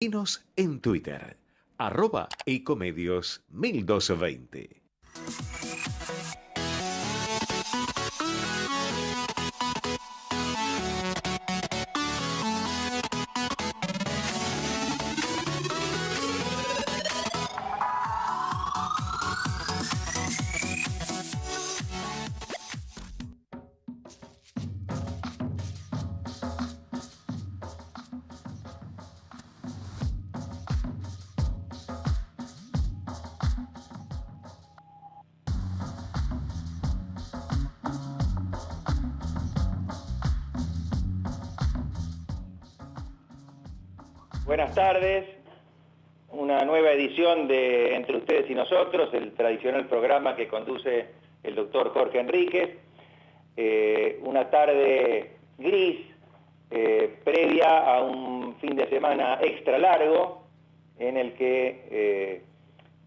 Síguenos en Twitter, @ecomedios1220. Buenas tardes, una nueva edición de Entre Ustedes y Nosotros, el tradicional programa que conduce el doctor Jorge Enríquez. Una tarde gris, previa a un fin de semana extra largo, en el que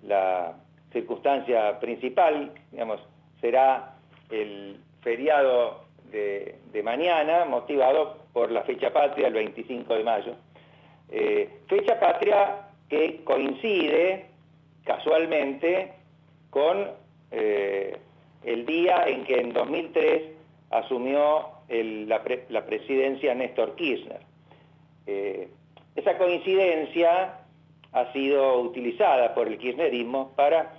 la circunstancia principal, digamos, será el feriado de mañana, motivado por la fecha patria, el 25 de mayo. Fecha patria que coincide casualmente con el día en que en 2003 asumió la presidencia Néstor Kirchner. Esa coincidencia ha sido utilizada por el kirchnerismo para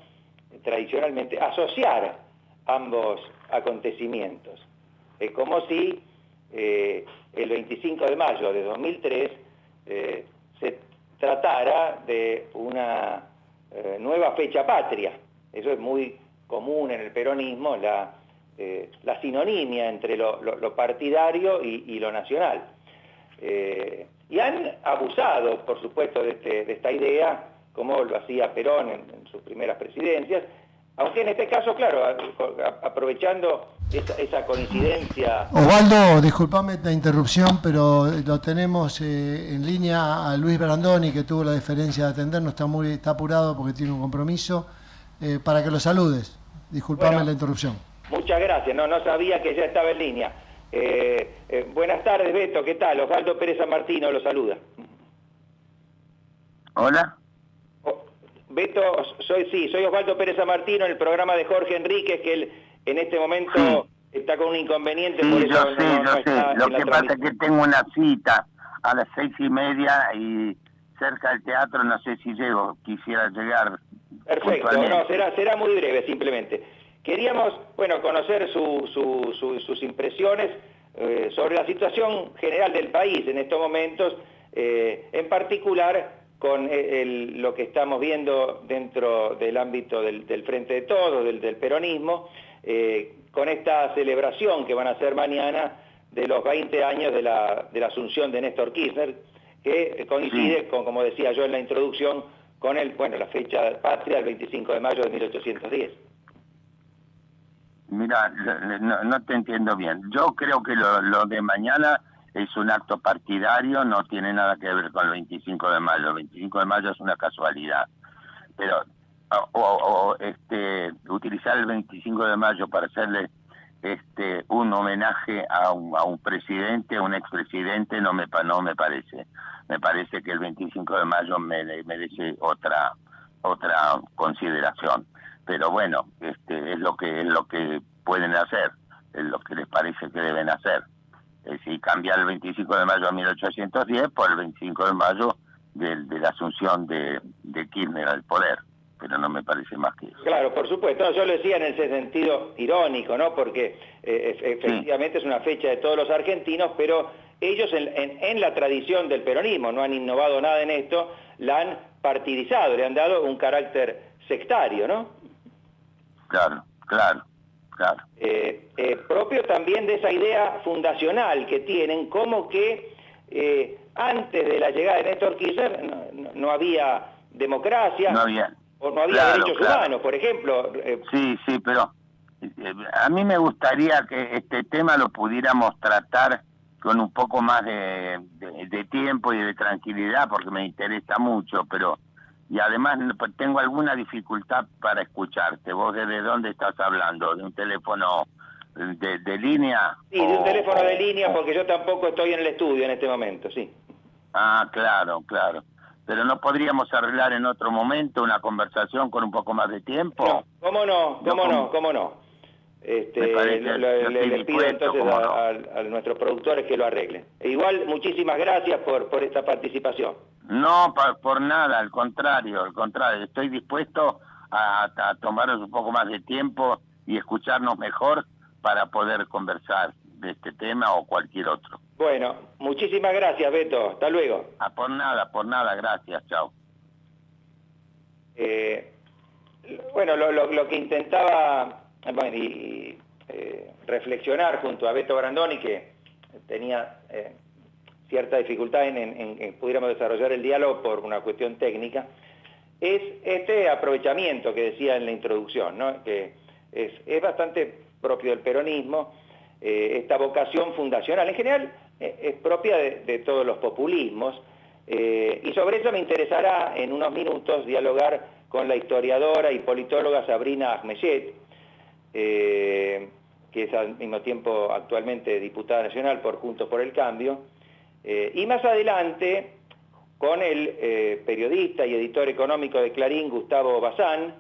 tradicionalmente asociar ambos acontecimientos. Es como si el 25 de mayo de 2003 se tratara de una nueva fecha patria. Eso es muy común en el peronismo, la sinonimia entre lo partidario y lo nacional. Y han abusado, por supuesto, de esta idea, como lo hacía Perón en sus primeras presidencias, aunque en este caso, claro, aprovechando esa coincidencia. Osvaldo, disculpame la interrupción, pero lo tenemos en línea a Luis Brandoni, que tuvo la deferencia de atendernos, está apurado porque tiene un compromiso, para que lo saludes. Disculpame la interrupción. Muchas gracias, no sabía que ya estaba en línea. Buenas tardes, Beto, ¿qué tal? Osvaldo Pérez San Martino lo saluda. Hola. Beto, soy Osvaldo Pérez San Martino, en el programa de Jorge Enríquez, que él en este momento está con un inconveniente. Sí, por eso yo sé. Lo que pasa es que tengo una cita a las 6:30 y cerca del teatro, no sé si llego, quisiera llegar. Perfecto, será muy breve simplemente. Queríamos, conocer sus impresiones sobre la situación general del país en estos momentos, en particular con lo que estamos viendo dentro del ámbito del Frente de Todos, del peronismo, con esta celebración que van a hacer mañana de los 20 años de la asunción de Néstor Kirchner, que coincide con, como decía yo en la introducción, con la fecha patria del 25 de mayo de 1810. Mira, no te entiendo bien. Yo creo que lo de mañana es un acto partidario, no tiene nada que ver con el 25 de mayo. El 25 de mayo es una casualidad. Pero utilizar el 25 de mayo para hacerle un homenaje a un presidente, a un expresidente, no me parece. Me parece que el 25 de mayo merece otra consideración. Pero bueno, es lo que pueden hacer, es lo que les parece que deben hacer. Es decir, cambiar el 25 de mayo de 1810 por el 25 de mayo de la asunción de Kirchner al poder, pero no me parece más que eso. Claro, por supuesto, yo lo decía en ese sentido irónico, ¿no? Porque efectivamente es una fecha de todos los argentinos, pero ellos en la tradición del peronismo no han innovado nada en esto, la han partidizado, le han dado un carácter sectario, ¿no? Claro. Propio también de esa idea fundacional que tienen, como que antes de la llegada de Néstor Kirchner no había democracia, o no había derechos humanos, por ejemplo. Sí, pero a mí me gustaría que este tema lo pudiéramos tratar con un poco más de tiempo y de tranquilidad, porque me interesa mucho, y además tengo alguna dificultad para escucharte. ¿Vos desde dónde estás hablando? ¿De un teléfono de línea? Sí, de un teléfono de línea, porque yo tampoco estoy en el estudio en este momento, sí. Ah, claro. pero ¿no podríamos arreglar en otro momento una conversación con un poco más de tiempo? No, ¿cómo no? Le pido entonces a nuestros productores que lo arreglen. E igual, muchísimas gracias por esta participación. No, por nada, al contrario, estoy dispuesto a tomarnos un poco más de tiempo y escucharnos mejor para poder conversar de este tema o cualquier otro. Bueno, muchísimas gracias, Beto. Hasta luego. Por nada, gracias, chao. Bueno, lo que intentaba reflexionar junto a Beto Brandoni, que tenía cierta dificultad en que pudiéramos desarrollar el diálogo por una cuestión técnica, es este aprovechamiento que decía en la introducción, ¿no? Que es bastante propio del peronismo, esta vocación fundacional. En general es propia de todos los populismos, y sobre eso me interesará en unos minutos dialogar con la historiadora y politóloga Sabrina Ahmeyet, que es al mismo tiempo actualmente diputada nacional por Juntos por el Cambio, y más adelante con el periodista y editor económico de Clarín, Gustavo Bazán,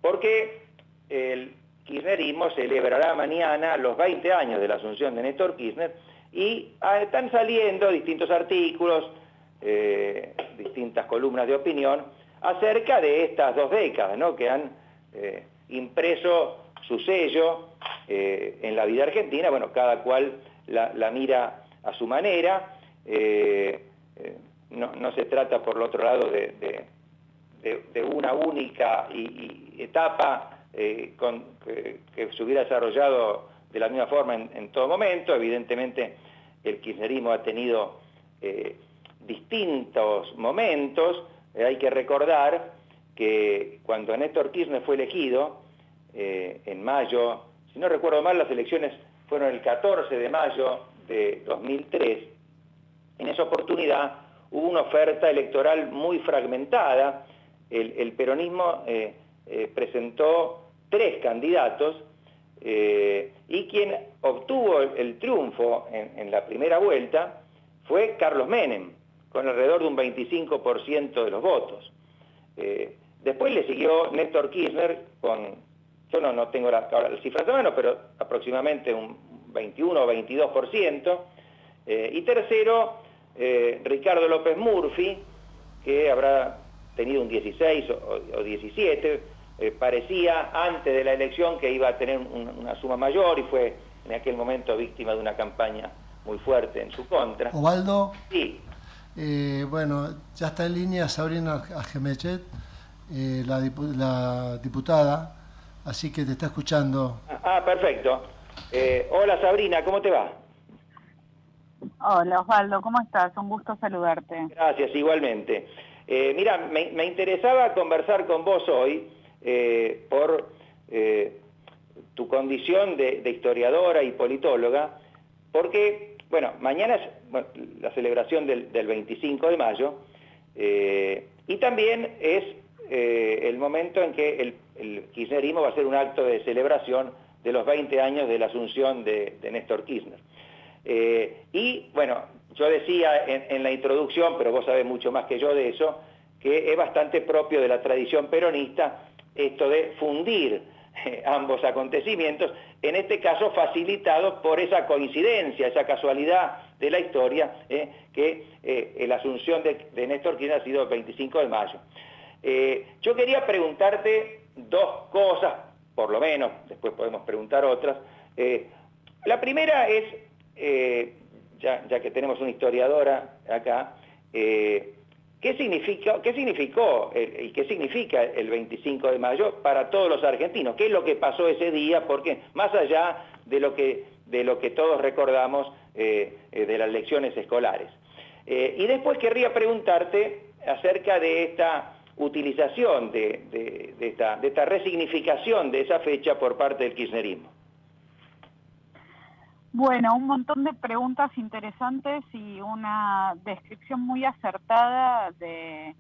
porque el kirchnerismo celebrará mañana los 20 años de la asunción de Néstor Kirchner, y están saliendo distintos artículos, distintas columnas de opinión acerca de estas 2 décadas, ¿no? Que han impreso su sello en la vida argentina. Bueno, cada cual la mira a su manera. No se trata, por el otro lado, de una única etapa que se hubiera desarrollado de la misma forma en todo momento. Evidentemente, el kirchnerismo ha tenido distintos momentos. Hay que recordar que cuando Néstor Kirchner fue elegido, en mayo, si no recuerdo mal, las elecciones fueron el 14 de mayo de 2003, en esa oportunidad hubo una oferta electoral muy fragmentada. El peronismo presentó 3 candidatos, y quien obtuvo el triunfo en la primera vuelta fue Carlos Menem, con alrededor de un 25% de los votos. Después le siguió Néstor Kirchner con, yo no tengo las cifras de mano, pero aproximadamente un 21 o 22%, y tercero, Ricardo López Murphy, que habrá tenido un 16 o 17, parecía antes de la elección que iba a tener una suma mayor, y fue en aquel momento víctima de una campaña muy fuerte en su contra. Osvaldo. Sí. Bueno, ya está en línea Sabrina Ahmeyet, la diputada, así que te está escuchando. Perfecto. Hola Sabrina, ¿cómo te va? Hola Osvaldo, ¿cómo estás? Un gusto saludarte. Gracias, igualmente. Mira, me interesaba conversar con vos hoy por tu condición de historiadora y politóloga, porque, bueno, mañana es la celebración del 25 de mayo, y también es el momento en que el kirchnerismo va a hacer un acto de celebración de los 20 años de la asunción de Néstor Kirchner. Y bueno, yo decía en la introducción, pero vos sabés mucho más que yo de eso, que es bastante propio de la tradición peronista esto de fundir ambos acontecimientos, en este caso facilitados por esa coincidencia, esa casualidad de la historia, que la asunción de Néstor Kirchner ha sido el 25 de mayo. Yo quería preguntarte 2 cosas, por lo menos, después podemos preguntar otras. La primera es, ya que tenemos una historiadora acá, ¿qué significó y qué significa el 25 de mayo para todos los argentinos? ¿Qué es lo que pasó ese día? Porque más allá de lo que todos recordamos de las lecciones escolares. Y después querría preguntarte acerca de esta utilización, de esta resignificación de esa fecha por parte del kirchnerismo. Bueno, un montón de preguntas interesantes y una descripción muy acertada de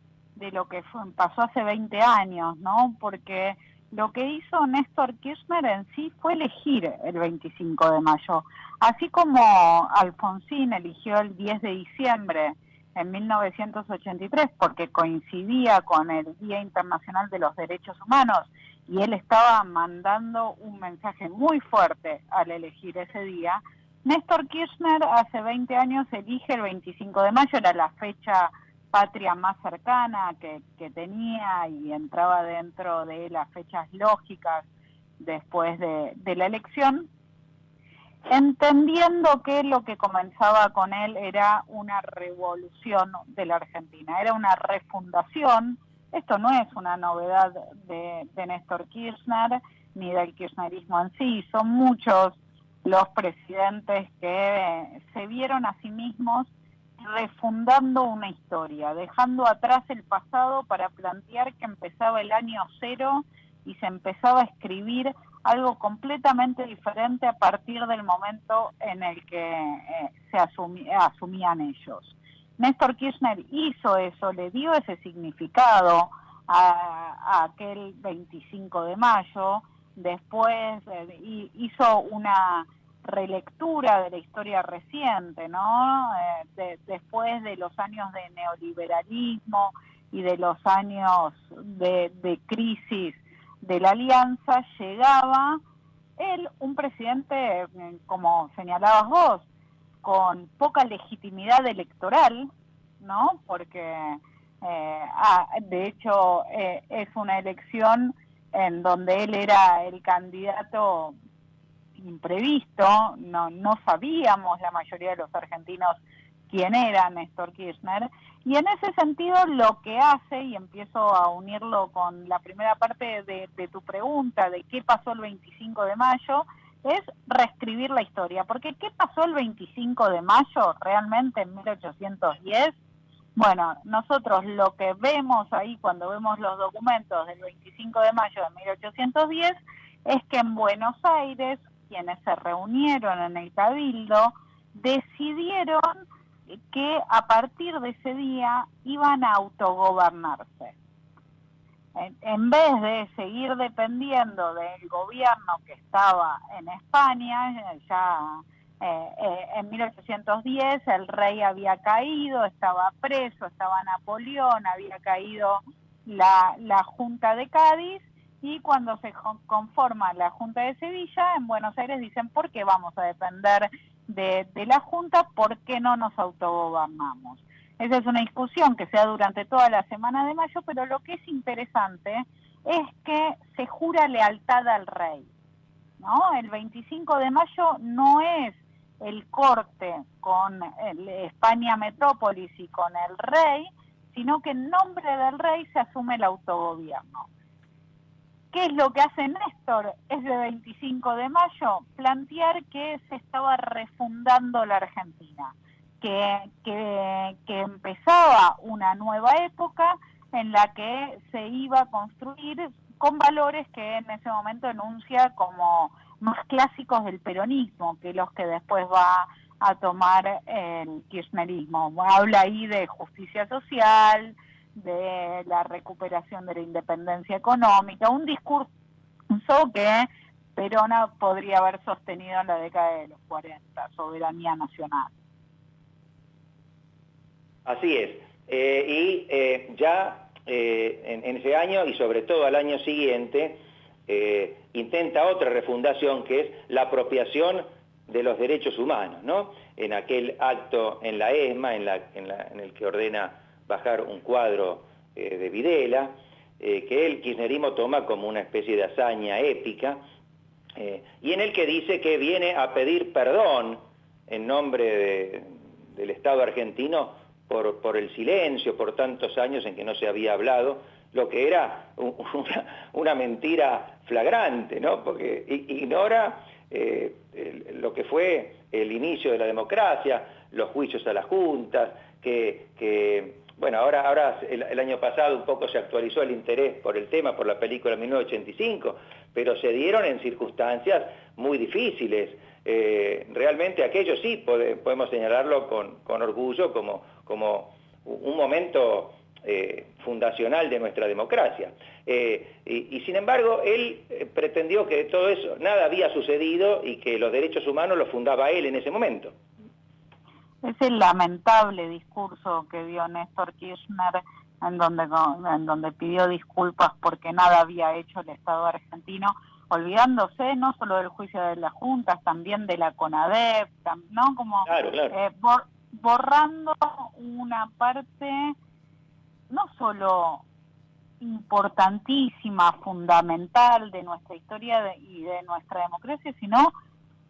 lo que pasó hace 20 años, ¿no? Porque lo que hizo Néstor Kirchner en sí fue elegir el 25 de mayo. Así como Alfonsín eligió el 10 de diciembre en 1983, porque coincidía con el Día Internacional de los Derechos Humanos, y él estaba mandando un mensaje muy fuerte al elegir ese día. Néstor Kirchner hace 20 años elige el 25 de mayo, era la fecha patria más cercana que tenía y entraba dentro de las fechas lógicas después de la elección, entendiendo que lo que comenzaba con él era una revolución de la Argentina, era una refundación. Esto no es una novedad de Néstor Kirchner ni del kirchnerismo en sí, son muchos los presidentes que se vieron a sí mismos refundando una historia, dejando atrás el pasado para plantear que empezaba el año cero y se empezaba a escribir algo completamente diferente a partir del momento en el que asumían ellos. Néstor Kirchner hizo eso, le dio ese significado a aquel 25 de mayo, después hizo una relectura de la historia reciente, ¿no? Después de los años de neoliberalismo y de los años de crisis de la Alianza, llegaba él, un presidente, como señalabas vos, con poca legitimidad electoral, ¿no? Porque de hecho es una elección en donde él era el candidato imprevisto, no sabíamos la mayoría de los argentinos quién era Néstor Kirchner, y en ese sentido lo que hace, y empiezo a unirlo con la primera parte de tu pregunta, de qué pasó el 25 de mayo, es reescribir la historia, porque ¿qué pasó el 25 de mayo realmente en 1810? Bueno, nosotros lo que vemos ahí cuando vemos los documentos del 25 de mayo de 1810 es que en Buenos Aires, quienes se reunieron en el Cabildo, decidieron que a partir de ese día iban a autogobernarse. En vez de seguir dependiendo del gobierno que estaba en España, ya en 1810 el rey había caído, estaba preso, estaba Napoleón, había caído la Junta de Cádiz, y cuando se conforma la Junta de Sevilla, en Buenos Aires dicen, ¿por qué vamos a depender de la Junta? ¿Por qué no nos autogobernamos? Esa es una discusión que se da durante toda la semana de mayo, pero lo que es interesante es que se jura lealtad al rey, ¿no? El 25 de mayo no es el corte con España Metrópolis y con el rey, sino que en nombre del rey se asume el autogobierno. ¿Qué es lo que hace Néstor ese 25 de mayo? Plantear que se estaba refundando la Argentina, que empezaba una nueva época en la que se iba a construir con valores que en ese momento enuncia como más clásicos del peronismo, que los que después va a tomar el kirchnerismo. Habla ahí de justicia social, de la recuperación de la independencia económica, un discurso que Perón podría haber sostenido en la década de los 40, soberanía nacional. Así es. Ya en ese año y sobre todo al año siguiente intenta otra refundación, que es la apropiación de los derechos humanos, ¿no? En aquel acto en la ESMA, en el que ordena bajar un cuadro de Videla, que el kirchnerismo toma como una especie de hazaña épica, y en el que dice que viene a pedir perdón en nombre del Estado argentino por el silencio, por tantos años en que no se había hablado, lo que era una mentira flagrante, ¿no? Porque ignora lo que fue el inicio de la democracia, los juicios a las juntas, bueno, ahora el año pasado un poco se actualizó el interés por el tema, por la película 1985, pero se dieron en circunstancias muy difíciles. Realmente aquello sí podemos señalarlo con orgullo como un momento fundacional de nuestra democracia. Y sin embargo, él pretendió que todo eso, nada había sucedido y que los derechos humanos los fundaba él en ese momento. ese lamentable discurso que dio Néstor Kirchner en donde pidió disculpas porque nada había hecho el Estado argentino, olvidándose no solo del juicio de las juntas, también de la CONADEP, ¿no? Como Claro. borrando una parte no solo importantísima, fundamental de nuestra historia y de nuestra democracia, sino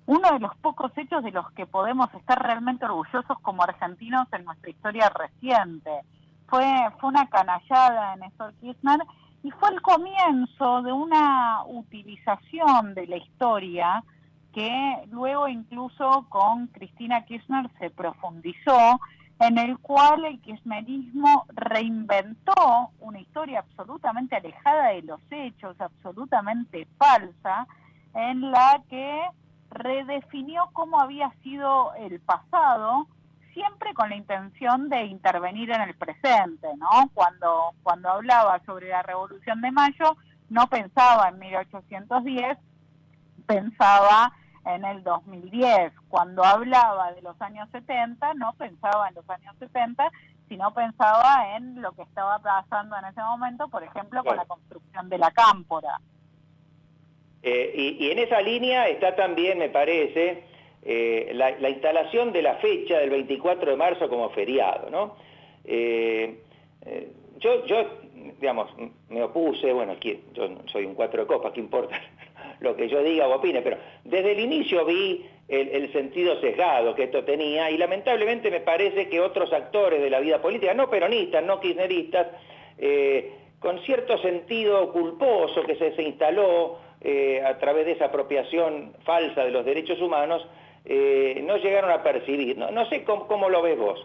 uno de los pocos hechos de los que podemos estar realmente orgullosos como argentinos en nuestra historia reciente. Fue una canallada en Néstor Kirchner y fue el comienzo de una utilización de la historia que luego incluso con Cristina Kirchner se profundizó, en el cual el kirchnerismo reinventó una historia absolutamente alejada de los hechos, absolutamente falsa, en la que redefinió cómo había sido el pasado, siempre con la intención de intervenir en el presente, ¿no? Cuando hablaba sobre la Revolución de Mayo, no pensaba en 1810, pensaba en el 2010. Cuando hablaba de los años 70, no pensaba en los años 70, sino pensaba en lo que estaba pasando en ese momento, por ejemplo, con la construcción de la Cámpora. Y en esa línea está también, me parece, la instalación de la fecha del 24 de marzo como feriado, ¿no? Yo, digamos, me opuse, bueno, yo soy un 4 de copas, ¿qué importa lo que yo diga o opine? Pero desde el inicio vi el sentido sesgado que esto tenía y lamentablemente me parece que otros actores de la vida política, no peronistas, no kirchneristas, con cierto sentido culposo que se instaló a través de esa apropiación falsa de los derechos humanos, no llegaron a percibir. No sé cómo lo ves vos.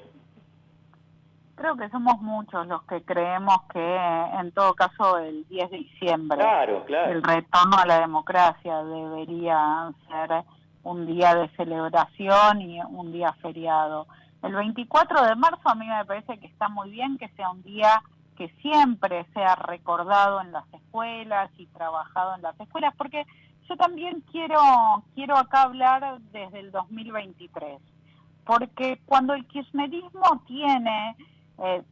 Creo que somos muchos los que creemos que en todo caso el 10 de diciembre, claro. el retorno a la democracia debería ser un día de celebración y un día feriado. El 24 de marzo a mí me parece que está muy bien que sea un día que siempre sea recordado en las escuelas y trabajado en las escuelas, porque yo también quiero acá hablar desde el 2023, porque cuando el kirchnerismo tiene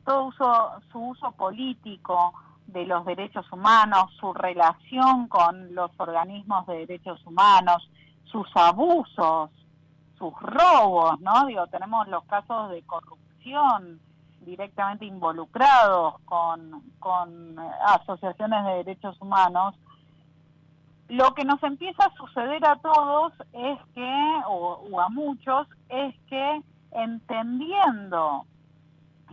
todo su uso político de los derechos humanos, su relación con los organismos de derechos humanos, sus abusos, sus robos, ¿no? Digo, tenemos los casos de corrupción directamente involucrados con asociaciones de derechos humanos. Lo que nos empieza a suceder a todos es que, o a muchos, es que entendiendo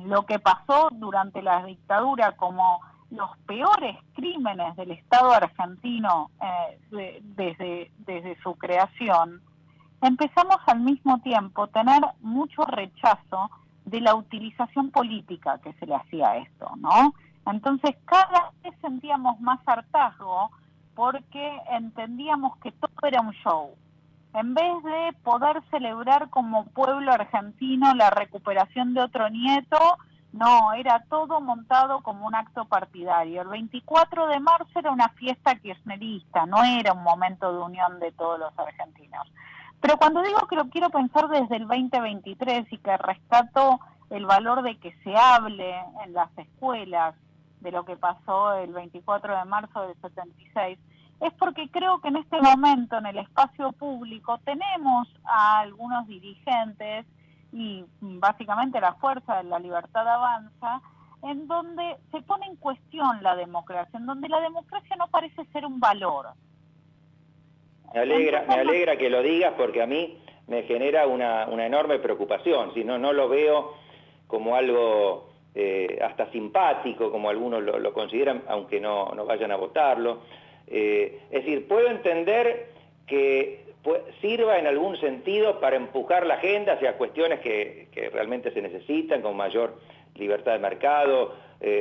lo que pasó durante la dictadura como los peores crímenes del Estado argentino desde su creación, empezamos al mismo tiempo a tener mucho rechazo de la utilización política que se le hacía a esto, ¿no? Entonces cada vez sentíamos más hartazgo porque entendíamos que todo era un show. En vez de poder celebrar como pueblo argentino la recuperación de otro nieto, no, era todo montado como un acto partidario. El 24 de marzo era una fiesta kirchnerista, no era un momento de unión de todos los argentinos. Pero cuando digo que lo quiero pensar desde el 2023 y que rescato el valor de que se hable en las escuelas de lo que pasó el 24 de marzo del 76, es porque creo que en este momento en el espacio público tenemos a algunos dirigentes y básicamente la fuerza de la libertad avanza, en donde se pone en cuestión la democracia, en donde la democracia no parece ser un valor. Me alegra que lo digas porque a mí me genera una enorme preocupación, si no lo veo como algo hasta simpático, como algunos lo consideran, aunque no vayan a votarlo. Es decir, puedo entender que sirva en algún sentido para empujar la agenda hacia cuestiones que realmente se necesitan, con mayor libertad de mercado,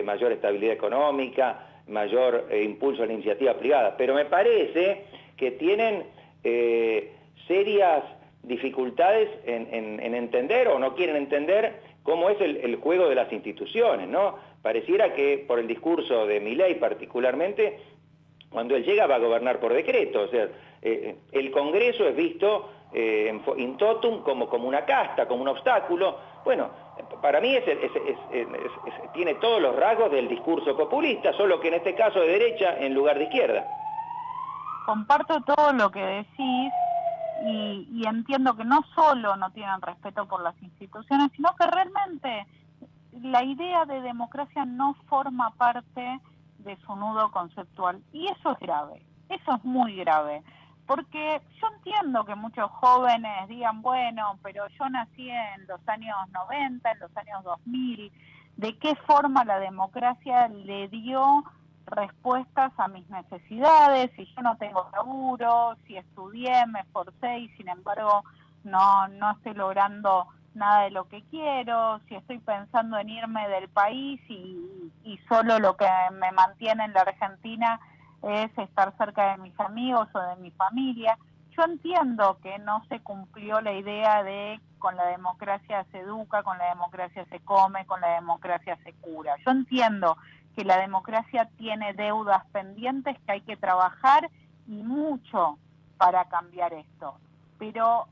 mayor estabilidad económica, mayor impulso a la iniciativa privada, pero me parece que tienen serias dificultades en entender o no quieren entender cómo es el juego de las instituciones, ¿no? Pareciera que por el discurso de Milei particularmente, cuando él llega va a gobernar por decreto, o sea, el Congreso es visto in totum como una casta, como un obstáculo. Bueno, para mí tiene todos los rasgos del discurso populista, solo que en este caso de derecha en lugar de izquierda. Comparto todo lo que decís y entiendo que no solo no tienen respeto por las instituciones, sino que realmente la idea de democracia no forma parte de su nudo conceptual. Y eso es grave, eso es muy grave. Porque yo entiendo que muchos jóvenes digan, bueno, pero yo nací en los años 90, en los años 2000, ¿de qué forma la democracia le dio respuestas a mis necesidades? Si yo no tengo laburo, si estudié, me esforcé y sin embargo no estoy logrando nada de lo que quiero, si estoy pensando en irme del país y solo lo que me mantiene en la Argentina es estar cerca de mis amigos o de mi familia. Yo entiendo que no se cumplió la idea de con la democracia se educa, con la democracia se come, con la democracia se cura. Yo entiendo que la democracia tiene deudas pendientes que hay que trabajar y mucho para cambiar esto. Pero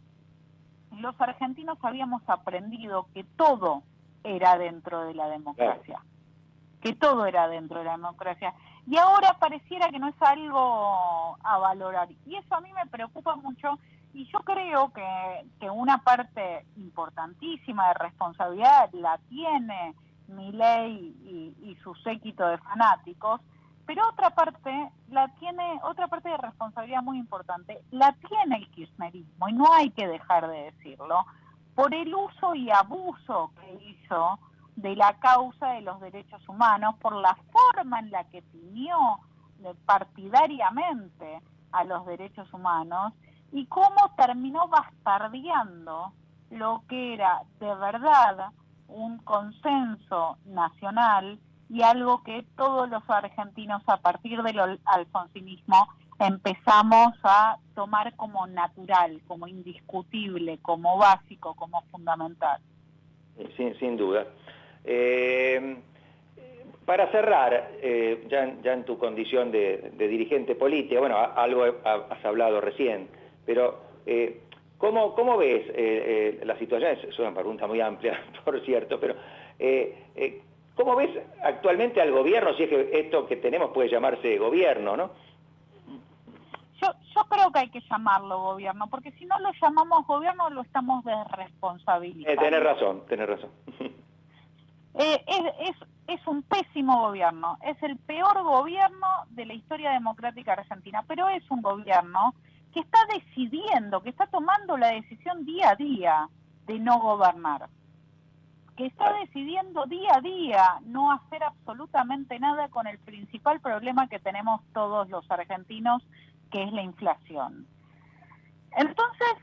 los argentinos habíamos aprendido que todo era dentro de la democracia. Que todo era dentro de la democracia. Y ahora pareciera que no es algo a valorar. Y eso a mí me preocupa mucho. Y yo creo que una parte importantísima de responsabilidad la tiene Milei y su séquito de fanáticos, pero otra parte de responsabilidad muy importante la tiene el kirchnerismo, y no hay que dejar de decirlo, por el uso y abuso que hizo de la causa de los derechos humanos, por la forma en la que tiñó partidariamente a los derechos humanos y cómo terminó bastardeando lo que era de verdad un consenso nacional y algo que todos los argentinos a partir del alfonsinismo empezamos a tomar como natural, como indiscutible, como básico, como fundamental. Sin duda. Para cerrar, ya en tu condición de dirigente político, bueno, algo has hablado recién, pero ¿cómo ves la situación? Es una pregunta muy amplia, por cierto, pero ¿cómo ves actualmente al gobierno, si es que esto que tenemos puede llamarse gobierno, ¿no? Yo creo que hay que llamarlo gobierno, porque si no lo llamamos gobierno lo estamos desresponsabilizando. Tenés razón. Es un pésimo gobierno, es el peor gobierno de la historia democrática argentina, pero es un gobierno que está decidiendo, que está tomando la decisión día a día de no gobernar, que está decidiendo día a día no hacer absolutamente nada con el principal problema que tenemos todos los argentinos, que es la inflación. Entonces,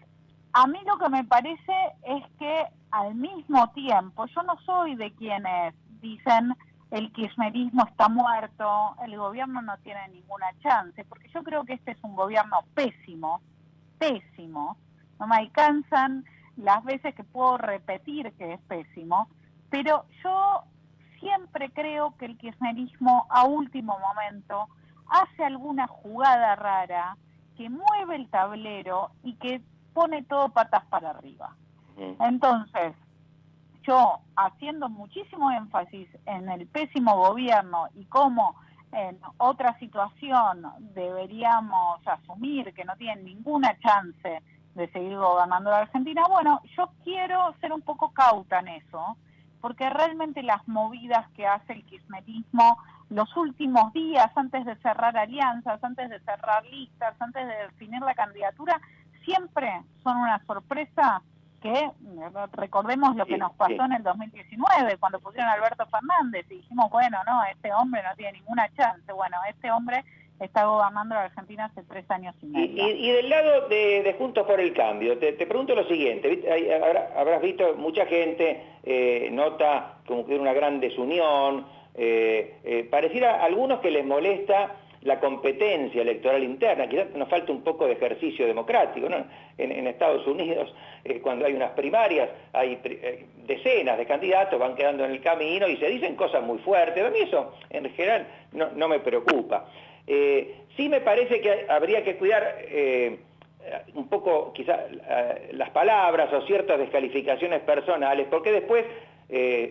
a mí lo que me parece es que al mismo tiempo, yo no soy de quienes dicen el kirchnerismo está muerto, el gobierno no tiene ninguna chance, porque yo creo que este es un gobierno pésimo, no me alcanzan las veces que puedo repetir que es pésimo, pero yo siempre creo que el kirchnerismo a último momento hace alguna jugada rara que mueve el tablero y que pone todo patas para arriba. Entonces, yo haciendo muchísimo énfasis en el pésimo gobierno y cómo en otra situación deberíamos asumir que no tienen ninguna chance de seguir gobernando la Argentina, bueno, yo quiero ser un poco cauta en eso, porque realmente las movidas que hace el kirchnerismo los últimos días, antes de cerrar alianzas, antes de cerrar listas, antes de definir la candidatura, siempre son una sorpresa que, recordemos lo que nos pasó en el 2019, cuando pusieron a Alberto Fernández y dijimos, bueno, no, este hombre no tiene ninguna chance. Bueno, este hombre está gobernando la Argentina hace 3 años y medio. Y del lado de Juntos por el Cambio, te pregunto lo siguiente, habrás visto mucha gente nota como que una gran desunión, pareciera a algunos que les molesta la competencia electoral interna, quizás nos falta un poco de ejercicio democrático, ¿no? En Estados Unidos, cuando hay unas primarias, hay decenas de candidatos, van quedando en el camino y se dicen cosas muy fuertes. A mí eso, en general, no me preocupa. Sí me parece que habría que cuidar un poco quizá las palabras o ciertas descalificaciones personales, porque después,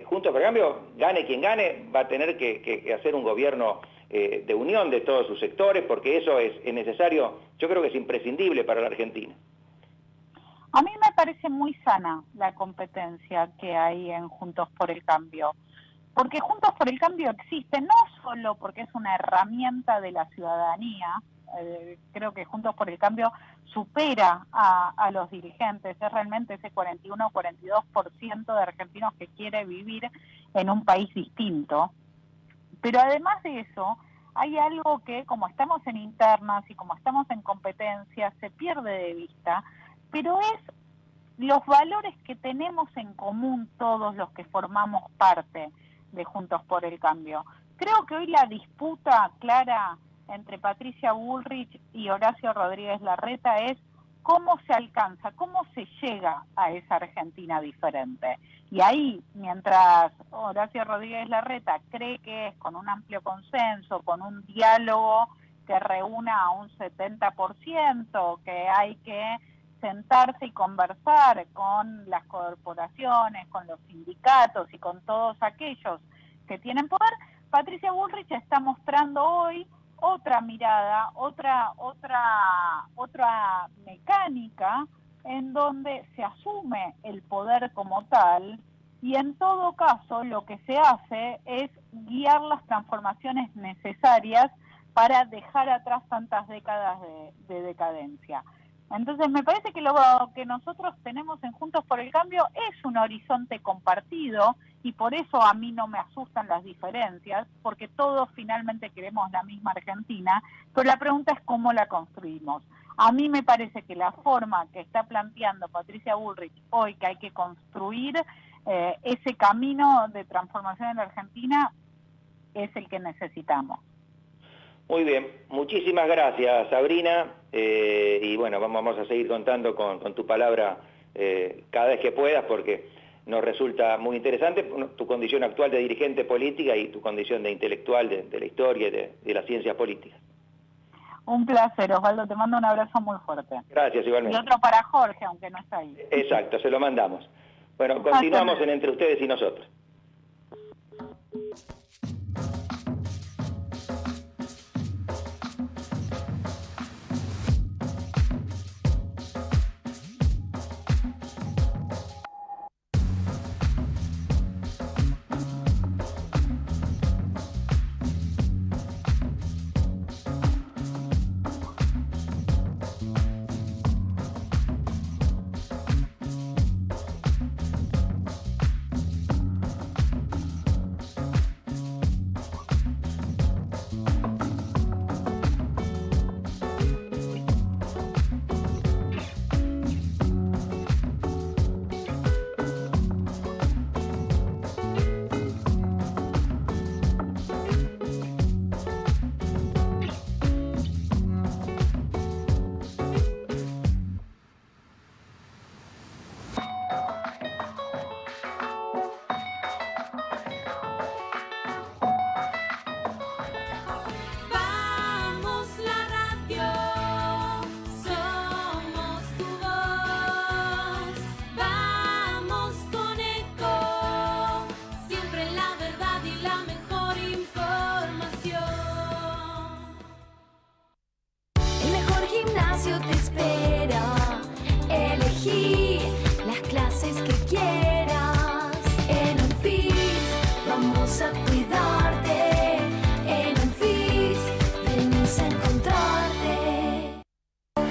Juntos por el Cambio, gane quien gane, va a tener que hacer un gobierno de unión de todos sus sectores, porque eso es necesario, yo creo que es imprescindible para la Argentina. A mí me parece muy sana la competencia que hay en Juntos por el Cambio, porque Juntos por el Cambio existe no solo porque es una herramienta de la ciudadanía, creo que Juntos por el Cambio supera a los dirigentes, es realmente ese 41 o 42% de argentinos que quiere vivir en un país distinto, pero además de eso, hay algo que como estamos en internas y como estamos en competencia, se pierde de vista, pero es los valores que tenemos en común todos los que formamos parte de Juntos por el Cambio. Creo que hoy la disputa clara entre Patricia Bullrich y Horacio Rodríguez Larreta es cómo se alcanza, cómo se llega a esa Argentina diferente. Y ahí, mientras Horacio Rodríguez Larreta cree que es con un amplio consenso, con un diálogo que reúna a un 70%, que hay que sentarse y conversar con las corporaciones, con los sindicatos y con todos aquellos que tienen poder, Patricia Bullrich está mostrando hoy otra mirada, otra mecánica en donde se asume el poder como tal y en todo caso lo que se hace es guiar las transformaciones necesarias para dejar atrás tantas décadas de decadencia. Entonces me parece que lo que nosotros tenemos en Juntos por el Cambio es un horizonte compartido y por eso a mí no me asustan las diferencias, porque todos finalmente queremos la misma Argentina, pero la pregunta es cómo la construimos. A mí me parece que la forma que está planteando Patricia Bullrich hoy, que hay que construir ese camino de transformación en la Argentina, es el que necesitamos. Muy bien, muchísimas gracias, Sabrina, y bueno, vamos a seguir contando con tu palabra cada vez que puedas, porque nos resulta muy interesante tu condición actual de dirigente política y tu condición de intelectual de la historia y de las ciencias políticas. Un placer, Osvaldo, te mando un abrazo muy fuerte. Gracias, igualmente. Y otro para Jorge, aunque no está ahí. Exacto, se lo mandamos. Bueno, continuamos en Entre Ustedes y Nosotros.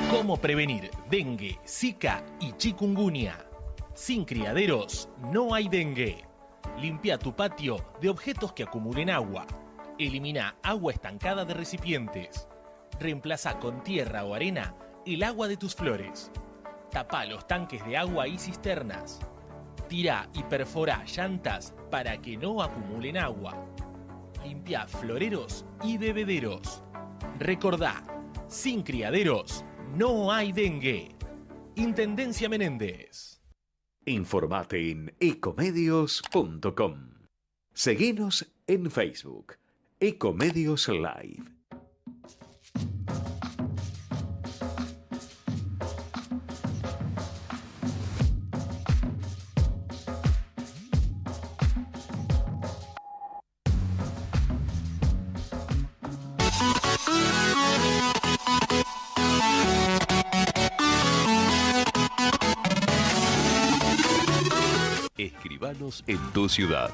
¿Cómo prevenir dengue, zika y chikungunya? Sin criaderos no hay dengue. Limpia tu patio de objetos que acumulen agua. Elimina agua estancada de recipientes. Reemplaza con tierra o arena el agua de tus flores. Tapa los tanques de agua y cisternas. Tira y perfora llantas para que no acumulen agua. Limpia floreros y bebederos. Recordá, sin criaderos no hay dengue. Intendencia Menéndez. Informate en ecomedios.com. Seguinos en Facebook. Ecomedios Live. Escribanos en tu ciudad.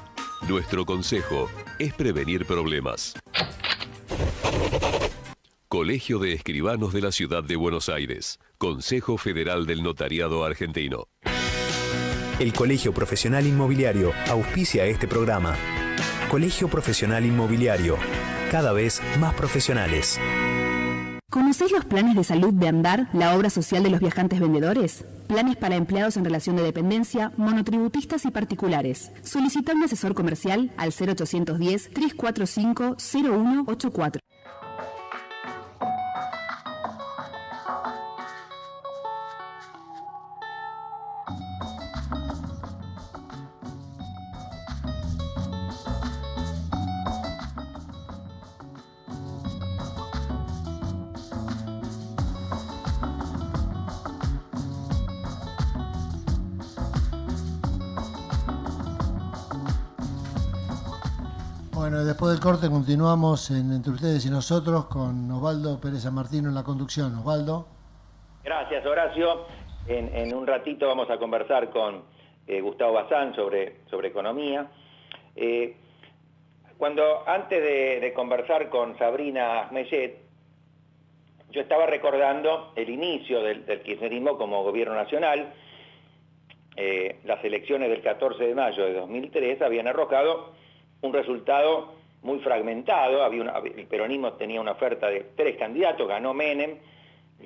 Nuestro consejo es prevenir problemas. Colegio de Escribanos de la Ciudad de Buenos Aires. Consejo Federal del Notariado Argentino. El Colegio Profesional Inmobiliario auspicia este programa. Colegio Profesional Inmobiliario, cada vez más profesionales. ¿Conocéis los planes de salud de Andar, la obra social de los viajantes vendedores? Planes para empleados en relación de dependencia, monotributistas y particulares. Solicita un asesor comercial al 0810-345-0184. Bueno, después del corte continuamos Entre Ustedes y Nosotros con Osvaldo Pérez San Martino en la conducción. Osvaldo. Gracias, Horacio. En un ratito vamos a conversar con Gustavo Bazán sobre economía. Antes de conversar con Sabrina Ahmeyet, yo estaba recordando el inicio del kirchnerismo como gobierno nacional. Las elecciones del 14 de mayo de 2003 habían arrojado un resultado muy fragmentado. El peronismo tenía una oferta de 3 candidatos, ganó Menem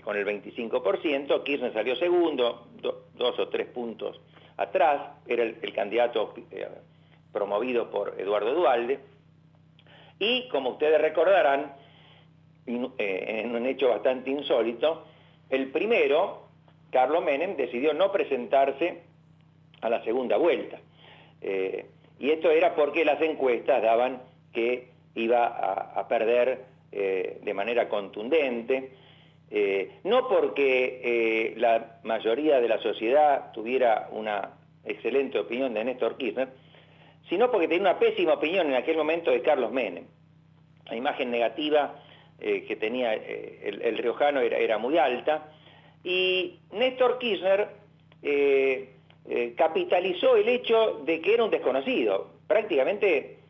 con el 25%, Kirchner salió segundo, 2 o 3 puntos atrás, era el candidato promovido por Eduardo Duhalde, y como ustedes recordarán, en un hecho bastante insólito, el primero, Carlos Menem, decidió no presentarse a la segunda vuelta. Y esto era porque las encuestas daban que iba a perder de manera contundente, no porque la mayoría de la sociedad tuviera una excelente opinión de Néstor Kirchner, sino porque tenía una pésima opinión en aquel momento de Carlos Menem. La imagen negativa que tenía el riojano era muy alta, y Néstor Kirchner capitalizó el hecho de que era un desconocido. Prácticamente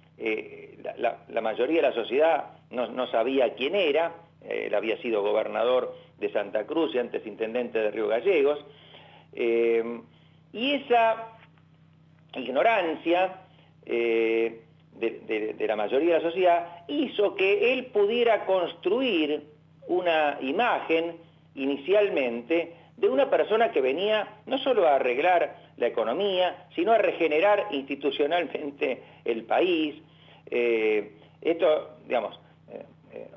la mayoría de la sociedad no sabía quién era. Él había sido gobernador de Santa Cruz y antes intendente de Río Gallegos. Y esa ignorancia de la mayoría de la sociedad hizo que él pudiera construir una imagen inicialmente de una persona que venía no solo a arreglar la economía, sino a regenerar institucionalmente el país. Esto, digamos,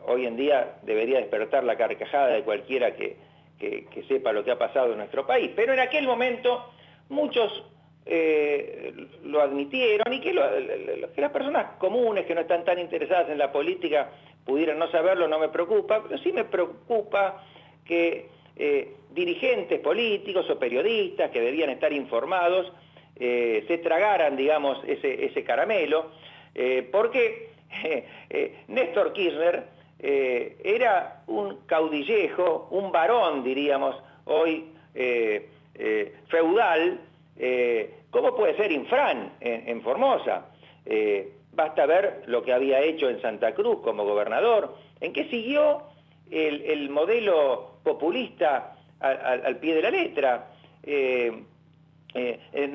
hoy en día debería despertar la carcajada de cualquiera que sepa lo que ha pasado en nuestro país, pero en aquel momento muchos lo admitieron, y que las personas comunes que no están tan interesadas en la política pudieran no saberlo, no me preocupa, pero sí me preocupa que dirigentes políticos o periodistas que debían estar informados se tragaran, digamos, ese caramelo, porque Néstor Kirchner era un caudillejo, un varón, diríamos, hoy feudal. ¿Cómo puede ser Infran en Formosa? Basta ver lo que había hecho en Santa Cruz como gobernador, en que siguió el modelo populista al pie de la letra.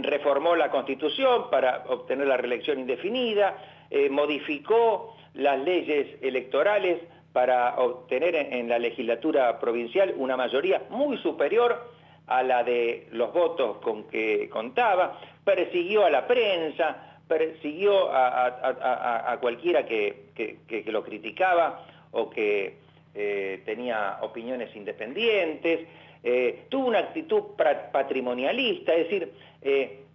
Reformó la Constitución para obtener la reelección indefinida, modificó las leyes electorales para obtener en la legislatura provincial una mayoría muy superior a la de los votos con que contaba, persiguió a la prensa, persiguió a cualquiera que lo criticaba o que tenía opiniones independientes, tuvo una actitud patrimonialista, es decir,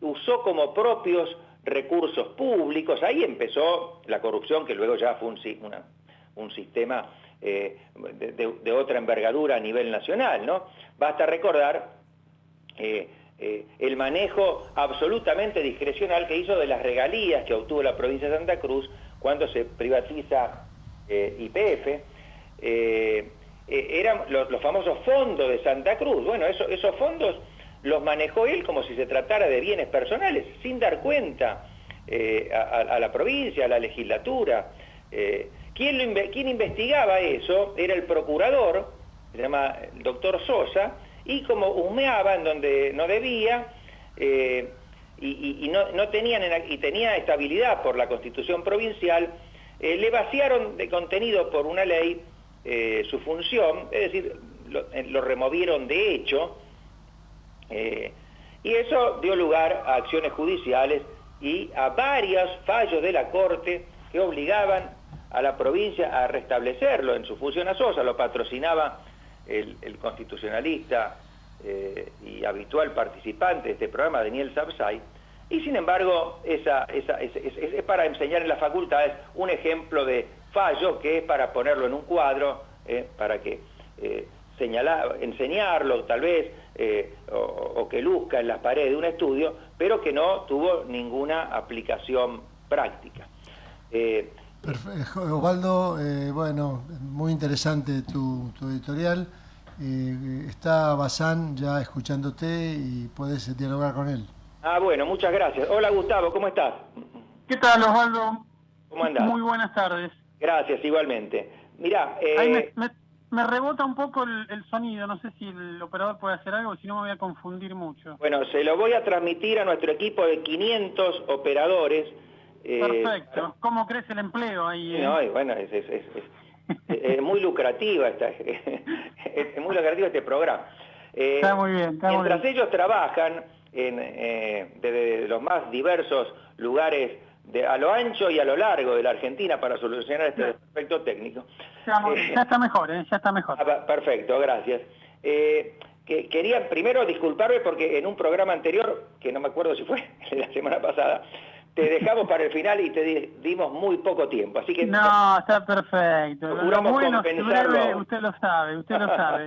usó como propios recursos públicos. Ahí empezó la corrupción, que luego ya fue un sistema de otra envergadura a nivel nacional, ¿no? Basta recordar el manejo absolutamente discrecional que hizo de las regalías que obtuvo la provincia de Santa Cruz cuando se privatiza YPF, eran los famosos fondos de Santa Cruz. Bueno, esos fondos los manejó él como si se tratara de bienes personales, sin dar cuenta a la provincia, a la legislatura. Quien investigaba eso era el procurador, se llama el doctor Sosa, y como humeaba en donde no debía, y no tenían, y tenía estabilidad por la Constitución provincial, le vaciaron de contenido por una ley su función, es decir, lo removieron de hecho, y eso dio lugar a acciones judiciales y a varios fallos de la Corte que obligaban a la provincia a restablecerlo en su función a Sosa. Lo patrocinaba el constitucionalista y habitual participante de este programa, Daniel Sapsay, y sin embargo es para enseñar en las facultades un ejemplo de fallo que es para ponerlo en un cuadro, para que enseñarlo tal vez, o que luzca en las paredes de un estudio, pero que no tuvo ninguna aplicación práctica. Osvaldo, bueno, muy interesante tu editorial. Está Bazán ya escuchándote y puedes dialogar con él. Bueno, muchas gracias. Hola Gustavo, ¿cómo estás? ¿Qué tal, Osvaldo? ¿Cómo andás? Muy buenas tardes. Gracias, igualmente. Mirá, ahí me rebota un poco el sonido, no sé si el operador puede hacer algo, si no me voy a confundir mucho. Bueno, se lo voy a transmitir a nuestro equipo de 500 operadores. Perfecto. ¿Cómo crece el empleo ahí? No, bueno, es muy lucrativa es muy lucrativo este programa. Está muy bien. Mientras ellos trabajan desde los más diversos lugares a lo ancho y a lo largo de la Argentina para solucionar este aspecto técnico. Ya está mejor, ya está mejor. Perfecto, gracias. Quería primero disculparme porque en un programa anterior, que no me acuerdo si fue la semana pasada, te dejamos para el final y te dimos muy poco tiempo, así que... No, está perfecto. Lo bueno y breve, usted lo sabe,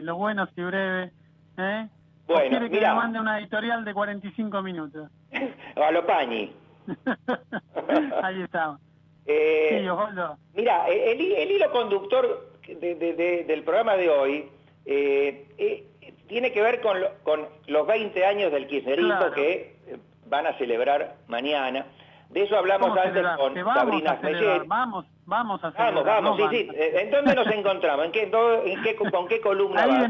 lo bueno y breve, ¿eh? Bueno, quiere que le mande una editorial de 45 minutos. A lo Pañi. Ahí estamos. Sí, Osvaldo. Mira, el hilo conductor del programa de hoy tiene que ver con los 20 años del kirchnerismo, claro, que van a celebrar mañana. De eso hablamos antes con Sabrina Flecher. Vamos a celebrar. Vamos, sí. ¿En dónde nos encontramos? ¿Con qué columna ahí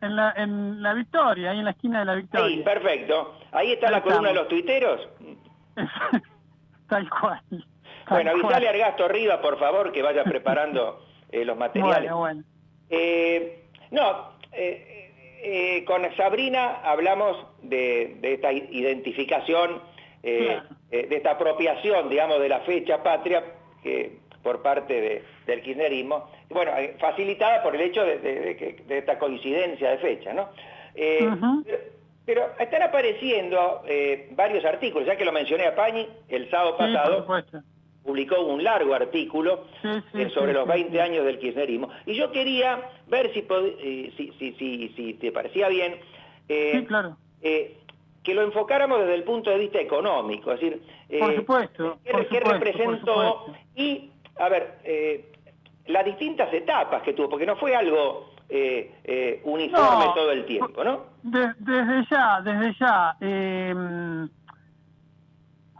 en la Victoria, ahí en la esquina de la Victoria. Sí, perfecto. Ahí está la columna de los tuiteros. Tal cual. Bueno, avisale a Ergasto Rivas, por favor, que vaya preparando los materiales. Bueno. Con Sabrina hablamos de esta identificación, de esta apropiación, digamos, de la fecha patria por parte del kirchnerismo, bueno, facilitada por el hecho de esta coincidencia de fecha, ¿no? Pero están apareciendo varios artículos, ya que lo mencioné a Pañi, el sábado pasado publicó un largo artículo sobre los 20 años del kirchnerismo, y yo quería ver si te parecía bien que lo enfocáramos desde el punto de vista económico, es decir, qué representó y, a ver, las distintas etapas que tuvo, porque no fue algo uniforme todo el tiempo, ¿no? Desde ya.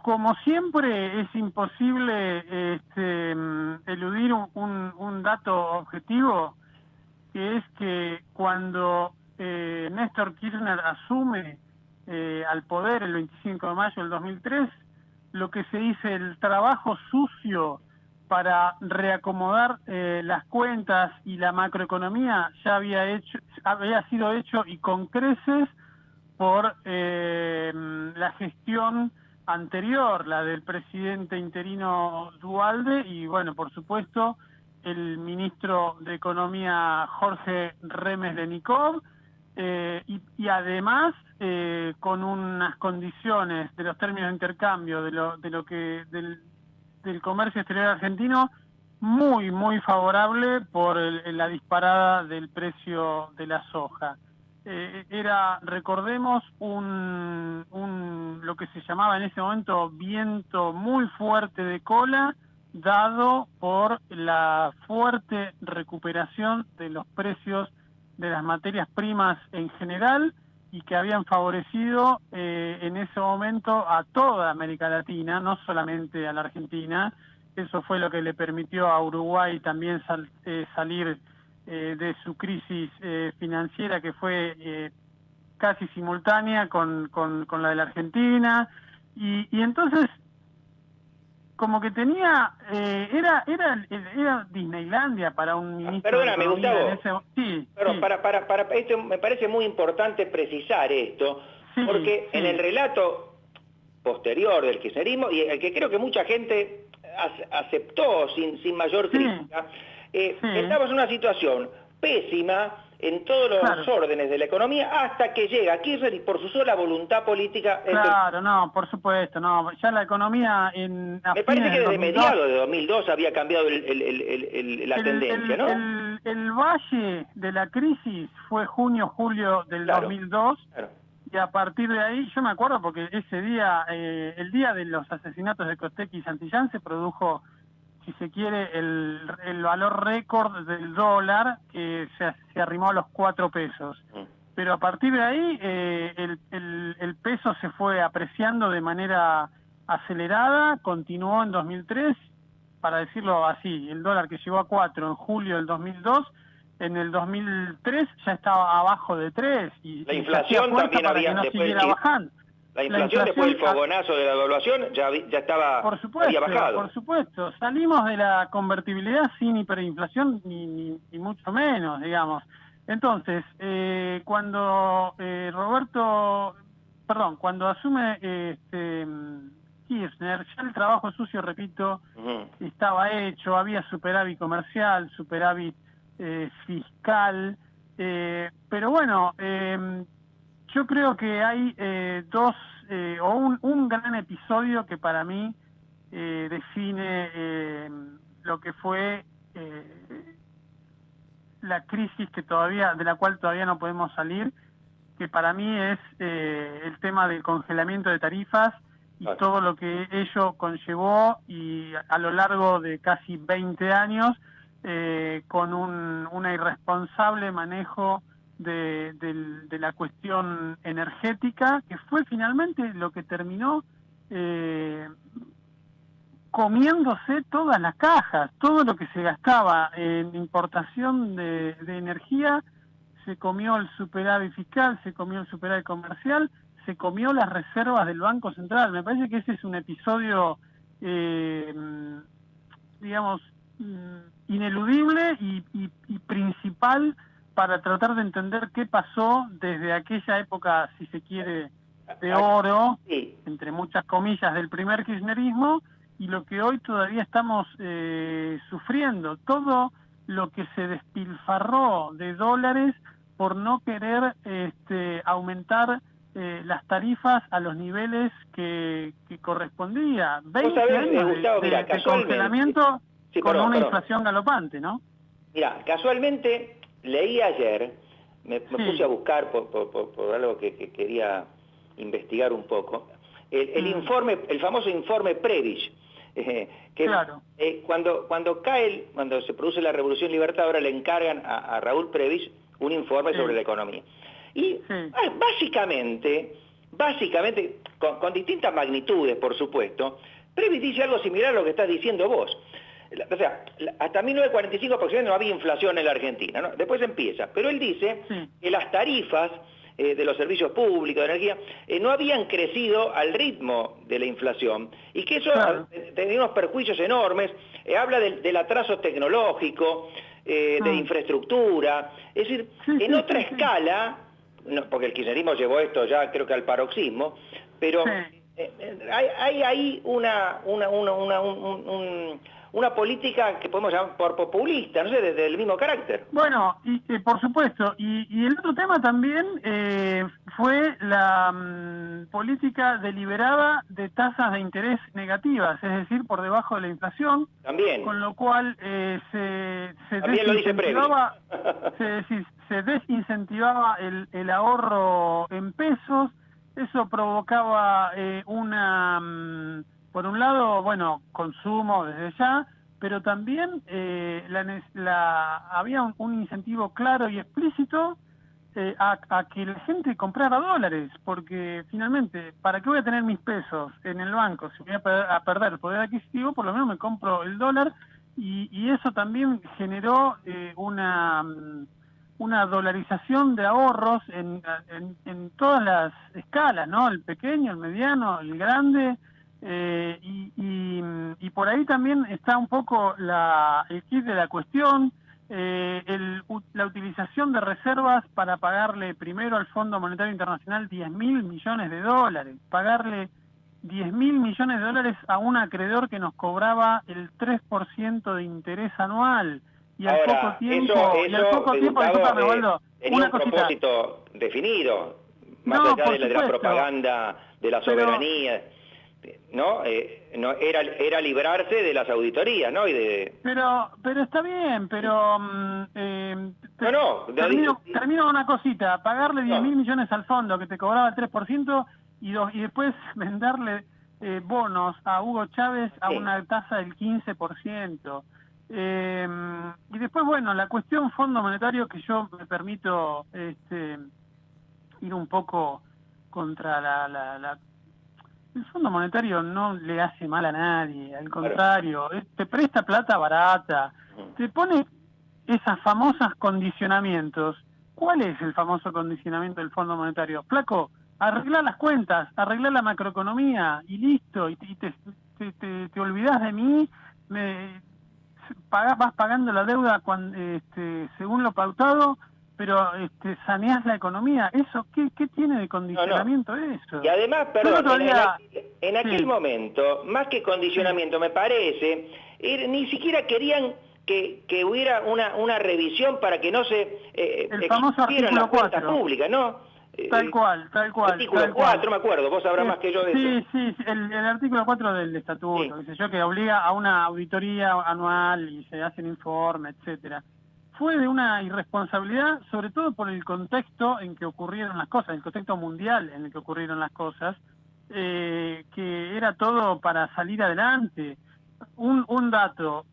Como siempre es imposible eludir un dato objetivo, que es que cuando Néstor Kirchner asume al poder el 25 de mayo del 2003, lo que se dice el trabajo sucio para reacomodar las cuentas y la macroeconomía ya había sido hecho y con creces por la gestión anterior, la del presidente interino Duhalde, y bueno, por supuesto, el ministro de Economía Jorge Remes de Nicov, y además con unas condiciones de los términos de intercambio del comercio exterior argentino muy favorable por la disparada del precio de la soja. Era, recordemos, lo que se llamaba en ese momento viento muy fuerte de cola, dado por la fuerte recuperación de los precios de las materias primas en general y que habían favorecido en ese momento a toda América Latina, no solamente a la Argentina. Eso fue lo que le permitió a Uruguay también salir de su crisis financiera, que fue casi simultánea con la de la Argentina, y entonces como que tenía era Disneylandia para un ministro. Perdóname, Gustavo. Sí, perdón, sí. Para esto me parece muy importante precisar esto, Sí, porque sí. en el relato posterior del kirchnerismo, y el que creo que mucha gente aceptó sin mayor crítica, estamos en una situación pésima en todos los órdenes de la economía, hasta que llega Kirchner y por su sola voluntad política... Claro, no, por supuesto, no, ya la economía me parece que desde mediados de 2002 había cambiado la tendencia, ¿no? El valle de la crisis fue junio-julio del 2002, y a partir de ahí, yo me acuerdo porque ese día, el día de los asesinatos de Costecchi y Santillán, se produjo, si se quiere, el valor récord del dólar, que se arrimó a los 4 pesos. Pero a partir de ahí el peso se fue apreciando de manera acelerada, continuó en 2003, para decirlo así, el dólar que llegó a 4 en julio del 2002, en el 2003 ya estaba abajo de 3. Y la inflación también había... no siguiera bajando. La inflación después del fogonazo de la devaluación ya estaba, por supuesto, había bajado. Por supuesto, salimos de la convertibilidad sin hiperinflación ni mucho menos, digamos. Entonces, cuando cuando asume Kirchner, ya el trabajo sucio, repito, estaba hecho, había superávit comercial, superávit fiscal, pero bueno, yo creo que hay un gran episodio que para mí define lo que fue la crisis de la cual todavía no podemos salir, que para mí es el tema del congelamiento de tarifas y todo lo que ello conllevó, y a lo largo de casi 20 años, con un irresponsable manejo de la cuestión energética, que fue finalmente lo que terminó comiéndose todas las cajas. Todo lo que se gastaba en importación de energía se comió el superávit fiscal, se comió el superávit comercial, se comió las reservas del Banco Central. Me parece que ese es un episodio, digamos, ineludible y principal para tratar de entender qué pasó desde aquella época, si se quiere, de oro, entre muchas comillas, del primer kirchnerismo, y lo que hoy todavía estamos sufriendo. Todo lo que se despilfarró de dólares por no querer aumentar las tarifas a los niveles que correspondía. 20 años Gustavo, de congelamiento con una inflación galopante, ¿no? Mira, casualmente leí ayer, me puse a buscar por algo que quería investigar un poco, el informe, el famoso informe Prebisch, que cuando se produce la Revolución Libertadora le encargan a Raúl Prebisch un informe sobre la economía. Y básicamente, con distintas magnitudes, por supuesto, Prebisch dice algo similar a lo que estás diciendo vos. O sea, hasta 1945 aproximadamente no había inflación en la Argentina, ¿no? Después empieza, pero él dice que las tarifas de los servicios públicos, de energía, no habían crecido al ritmo de la inflación, y que eso tenía unos perjuicios enormes. Habla del atraso tecnológico, de infraestructura, es decir, en otra escala, no, porque el kirchnerismo llevó esto ya creo que al paroxismo, pero hay ahí una política que podemos llamar por populista, no sé, desde el mismo carácter. Bueno, y por supuesto, y el otro tema también fue la política deliberada de tasas de interés negativas, es decir, por debajo de la inflación, también, con lo cual se desincentivaba el ahorro en pesos. Eso provocaba una por un lado, bueno, consumo desde ya, pero también había un incentivo claro y explícito a que la gente comprara dólares, porque finalmente, ¿para qué voy a tener mis pesos en el banco? Si voy a perder poder adquisitivo, por lo menos me compro el dólar, y eso también generó una dolarización de ahorros en todas las escalas, ¿no? El pequeño, el mediano, el grande, y por ahí también está un poco el kit de la cuestión, la utilización de reservas para pagarle primero al Fondo Monetario Internacional 10.000 millones de dólares, pagarle 10.000 millones de dólares a un acreedor que nos cobraba el 3% de interés anual. Y al Ahora, poco tiempo, discúlpame, Waldo, tenía un propósito definido, más allá de la propaganda, de la soberanía, ¿no? Era librarse de las auditorías, ¿no? Pero está bien, pero termino una cosita, pagarle 10.000 millones al fondo que te cobraba el 3% y después venderle bonos a Hugo Chávez a una tasa del 15%. Y después, bueno, la cuestión Fondo Monetario, que yo me permito ir un poco contra el Fondo Monetario no le hace mal a nadie, al contrario, te presta plata barata, te pone esas famosas condicionamientos. ¿Cuál es el famoso condicionamiento del Fondo Monetario? Flaco, arreglar las cuentas, arreglar la macroeconomía y listo, y te olvidás de mí, vas pagando la deuda según lo pautado, pero saneás la economía. ¿Eso qué tiene de condicionamiento eso? Y además, perdón, en aquel momento, más que condicionamiento, me parece, ni siquiera querían que hubiera una revisión para que no se el famoso artículo 4 pública, ¿no? Tal cual. Artículo 4, me acuerdo, vos sabrás más que yo de eso. Sí, el artículo 4 del estatuto, qué sé yo, que obliga a una auditoría anual y se hace un informe, etcétera. Fue de una irresponsabilidad, sobre todo por el contexto en que ocurrieron las cosas, el contexto mundial en el que ocurrieron las cosas, que era todo para salir adelante. Un dato,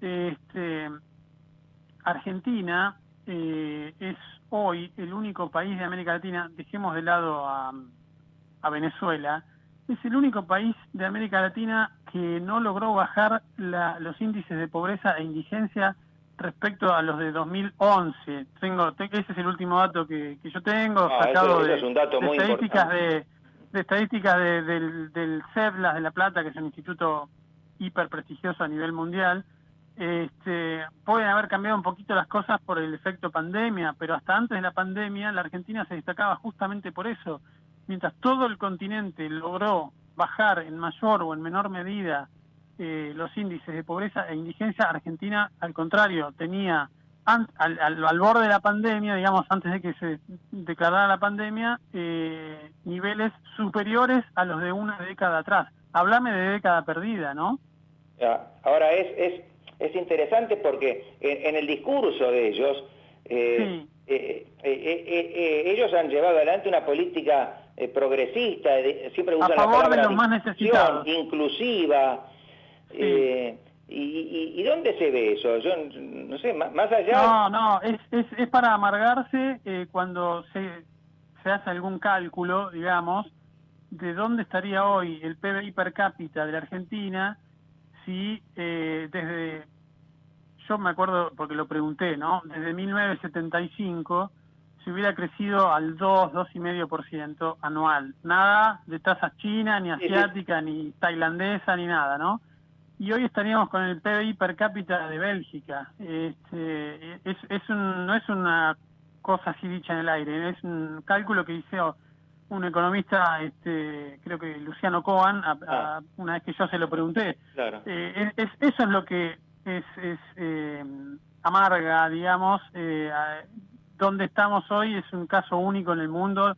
Argentina es hoy el único país de América Latina, dejemos de lado a Venezuela, es el único país de América Latina que no logró bajar los índices de pobreza e indigencia respecto a los de 2011. Ese es el último dato que yo tengo, sacado eso es un dato muy estadísticas de estadísticas del CEBLAS de La Plata, que es un instituto hiper prestigioso a nivel mundial. Pueden haber cambiado un poquito las cosas por el efecto pandemia, pero hasta antes de la pandemia la Argentina se destacaba justamente por eso. Mientras todo el continente logró bajar en mayor o en menor medida los índices de pobreza e indigencia, Argentina, al contrario, tenía al borde de la pandemia, digamos, antes de que se declarara la pandemia, niveles superiores a los de una década atrás. Háblame de década perdida, ¿no? Ahora es interesante porque en el discurso de ellos, ellos han llevado adelante una política progresista, siempre usan a favor la palabra de los más necesitados, inclusiva. ¿Y dónde se ve eso? Yo no sé, más allá... No, es para amargarse cuando se hace algún cálculo, digamos, de dónde estaría hoy el PBI per cápita de la Argentina si yo me acuerdo porque lo pregunté, ¿no? Desde 1975 se hubiera crecido al 2,5% anual. Nada de tasas chinas, ni asiática, ni tailandesa, ni nada, ¿no? Y hoy estaríamos con el PBI per cápita de Bélgica. No es una cosa así dicha en el aire, es un cálculo que hizo un economista, creo que Luciano Cohen, una vez que yo se lo pregunté. Claro. Eso es lo que es amarga, digamos. Donde estamos hoy es un caso único en el mundo,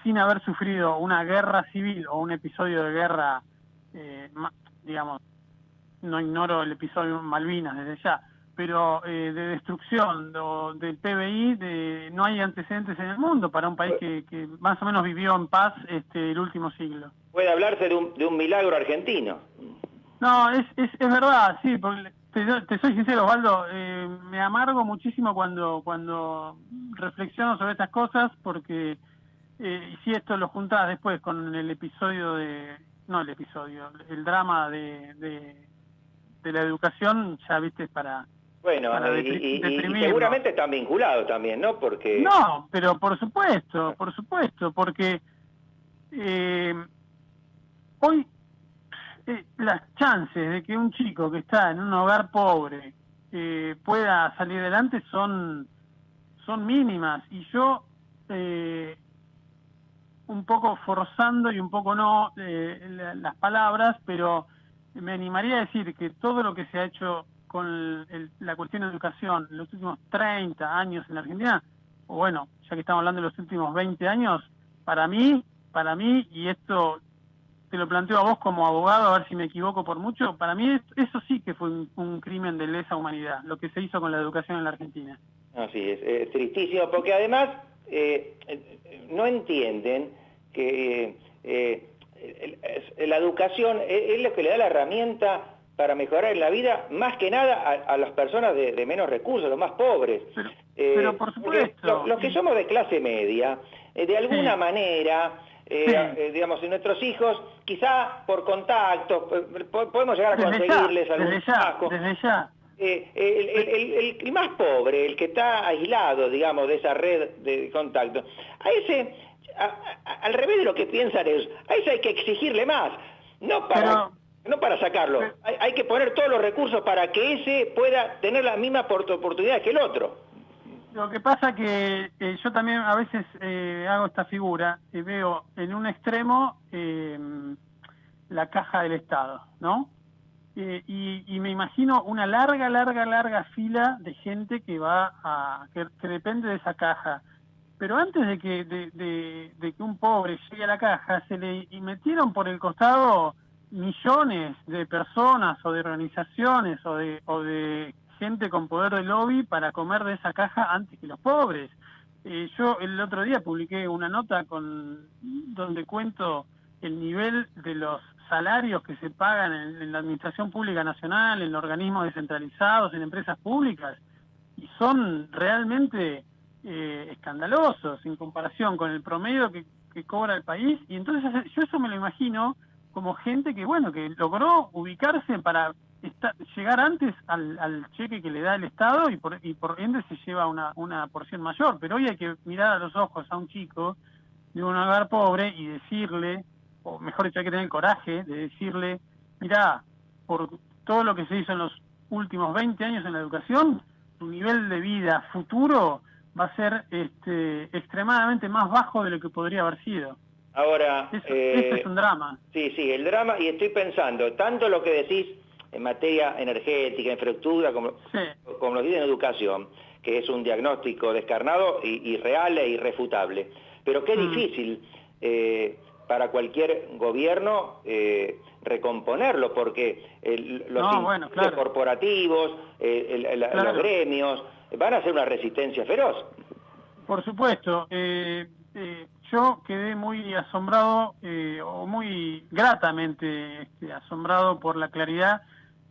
sin haber sufrido una guerra civil o un episodio de guerra, digamos, no ignoro el episodio de Malvinas desde ya, pero de destrucción del PBI no hay antecedentes en el mundo para un país que más o menos vivió en paz el último siglo. Puede hablarse de un milagro argentino. No, es verdad, sí, porque te soy sincero, Osvaldo, me amargo muchísimo cuando reflexiono sobre estas cosas, porque y si esto lo juntás después con el episodio el drama de la educación, ya viste, Bueno, para y deprimirnos. seguramente están vinculados también, ¿no? Porque... No, pero por supuesto, porque hoy las chances de que un chico que está en un hogar pobre pueda salir adelante son mínimas, y yo un poco forzando y un poco no las palabras, pero me animaría a decir que todo lo que se ha hecho con la cuestión de educación en los últimos 30 años en la Argentina, o bueno, ya que estamos hablando de los últimos 20 años, para mí, y esto te lo planteo a vos como abogado, a ver si me equivoco por mucho, para mí eso sí que fue un crimen de lesa humanidad, lo que se hizo con la educación en la Argentina. Así es tristísimo, porque además no entienden que la educación es lo que le da la herramienta para mejorar en la vida, más que nada a las personas de menos recursos, los más pobres. Pero por supuesto. Los que somos de clase media, de alguna manera... digamos, nuestros hijos, quizá por contacto, podemos llegar a conseguirles algún trabajo. Desde ya. El más pobre, el que está aislado, digamos, de esa red de contacto, a ese, al revés de lo que piensan ellos, a ese hay que exigirle más, no para sacarlo, hay que poner todos los recursos para que ese pueda tener la misma oportunidad que el otro. Lo que pasa que yo también a veces hago esta figura, veo en un extremo la caja del Estado, ¿no? Y me imagino una larga fila de gente que que depende de esa caja. Pero antes de que un pobre llegue a la caja, se le metieron por el costado millones de personas o de organizaciones o de gente con poder de lobby para comer de esa caja antes que los pobres. Yo el otro día publiqué una nota donde cuento el nivel de los salarios que se pagan en la Administración Pública Nacional, en organismos descentralizados, en empresas públicas, y son realmente escandalosos en comparación con el promedio que cobra el país. Y entonces yo eso me lo imagino como gente que logró ubicarse para llegar antes al cheque que le da el Estado, y por ende se lleva una porción mayor. Pero hoy hay que mirar a los ojos a un chico de un hogar pobre y decirle, o mejor dicho, hay que tener el coraje de decirle: mirá, por todo lo que se hizo en los últimos 20 años en la educación, tu nivel de vida futuro va a ser extremadamente más bajo de lo que podría haber sido. Ahora, eso es un drama. Sí, el drama, y estoy pensando, tanto lo que decís en materia energética, infraestructura, como lo dice en educación, que es un diagnóstico descarnado y real e irrefutable. Pero qué difícil para cualquier gobierno recomponerlo, porque los corporativos, los gremios, van a hacer una resistencia feroz. Por supuesto. Yo quedé muy asombrado, o muy gratamente asombrado por la claridad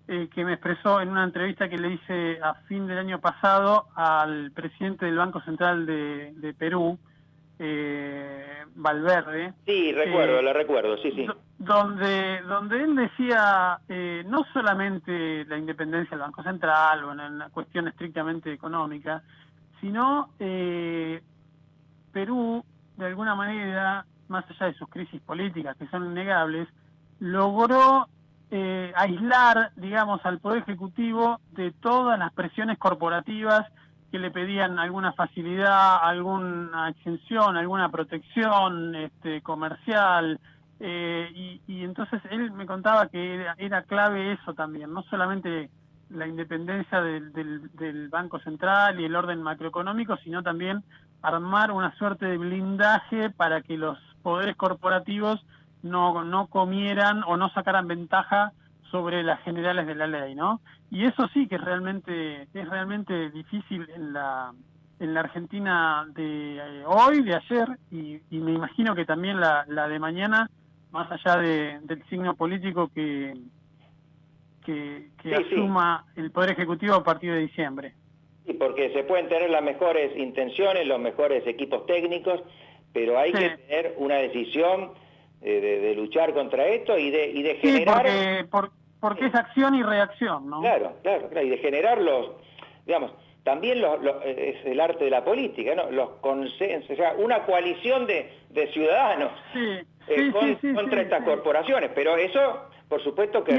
que me expresó en una entrevista que le hice a fin del año pasado al presidente del Banco Central de Perú, Valverde. Sí, la recuerdo, sí. Donde él decía no solamente la independencia del Banco Central o en una cuestión estrictamente económica, sino Perú, de alguna manera, más allá de sus crisis políticas, que son innegables, logró aislar, digamos, al Poder Ejecutivo de todas las presiones corporativas que le pedían alguna facilidad, alguna exención, alguna protección comercial, y entonces él me contaba que era clave eso también, no solamente la independencia del Banco Central y el orden macroeconómico, sino también armar una suerte de blindaje para que los poderes corporativos no comieran o no sacaran ventaja sobre las generales de la ley, ¿no? Y eso sí que es realmente difícil en la Argentina de hoy, de ayer, y me imagino que también la de mañana, más allá del signo político que que Sí, asuma el Poder Ejecutivo a partir de diciembre. Sí, porque se pueden tener las mejores intenciones, los mejores equipos técnicos, pero hay que tener una decisión de luchar contra esto y de generar... Porque es acción y reacción, ¿no? Claro, y de generar digamos, también es el arte de la política, ¿no? Los consensos, o sea, una coalición de ciudadanos contra estas corporaciones, pero eso, por supuesto que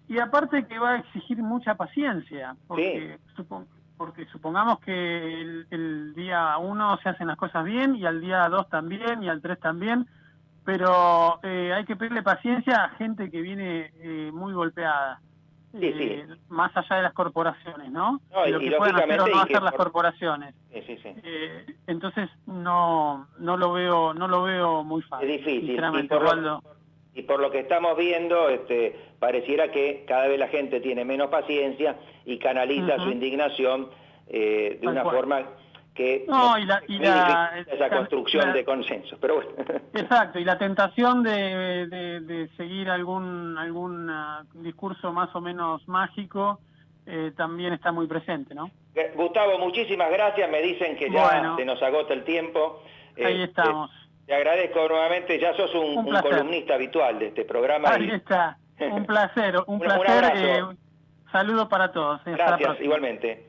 y aparte que va a exigir mucha paciencia, porque supongamos que el día 1 se hacen las cosas bien, y al día 2 también, y al 3 también, pero hay que pedirle paciencia a gente que viene muy golpeada. Más allá de las corporaciones, ¿no? Lo que puedan hacer o no hacer las corporaciones. Entonces no lo veo muy fácil. Es difícil. Y por lo que estamos viendo, pareciera que cada vez la gente tiene menos paciencia y canaliza su indignación de una forma que esa construcción de consenso, pero bueno. Exacto, y la tentación de seguir algún discurso más o menos mágico también está muy presente, ¿no? Gustavo, muchísimas gracias, me dicen que ya se nos agota el tiempo. Ahí estamos. Te agradezco nuevamente, ya sos un columnista habitual de este programa. Ahí está, un placer. Un saludo para todos. Gracias, igualmente.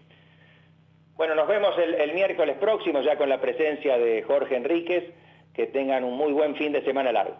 Bueno, nos vemos el miércoles próximo ya con la presencia de Jorge Enríquez. Que tengan un muy buen fin de semana largo.